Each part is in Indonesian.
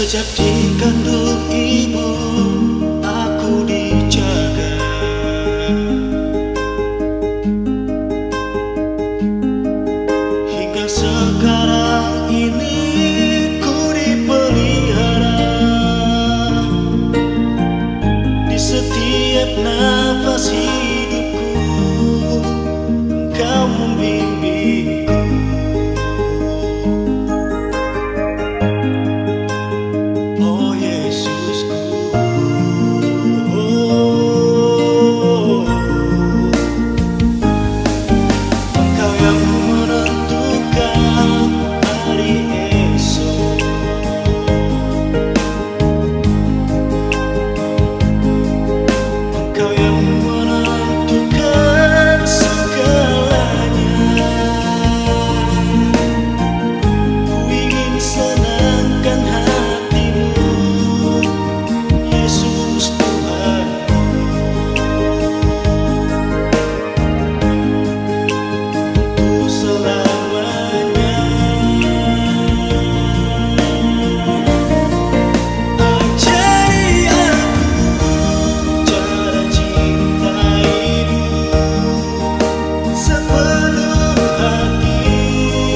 Sejak dikandung ibu, aku dijaga. Hingga sekarang ini ku dipelihara. Di setiap nafas hidupku, Engkau membimbingku. Oh Yesusku, Engkau yang menentukan hari esok. Engkau yang menentukan segalanya. Ku ingin senangkan hatimu, Yesus Tuhanku. Untuk selamanya. Ajari aku cara cintaimu sepenuh hatiku,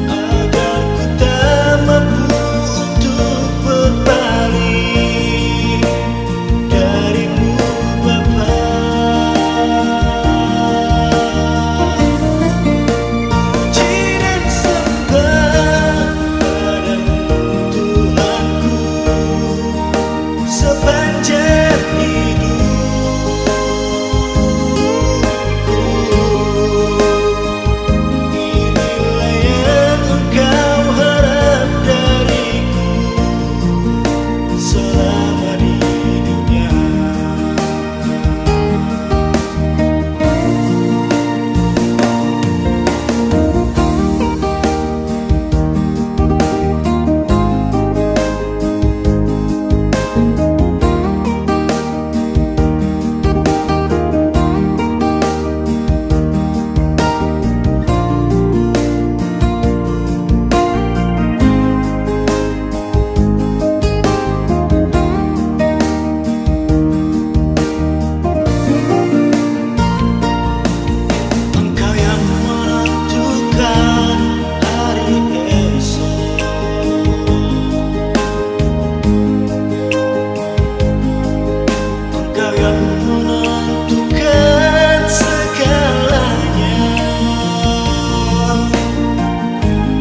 agar ku tak mampu untuk berpaling darimu Bapa. Puji dan sembah padamu Tuhanku sepanjang hidupku. Inilah yang Engkau harap dariku selama di dunia. Engkau yang menentukan hari esok. Engkau yang menentukan segalanya.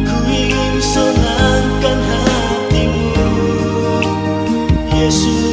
Ku ingin senangkan hatimu, Yesus.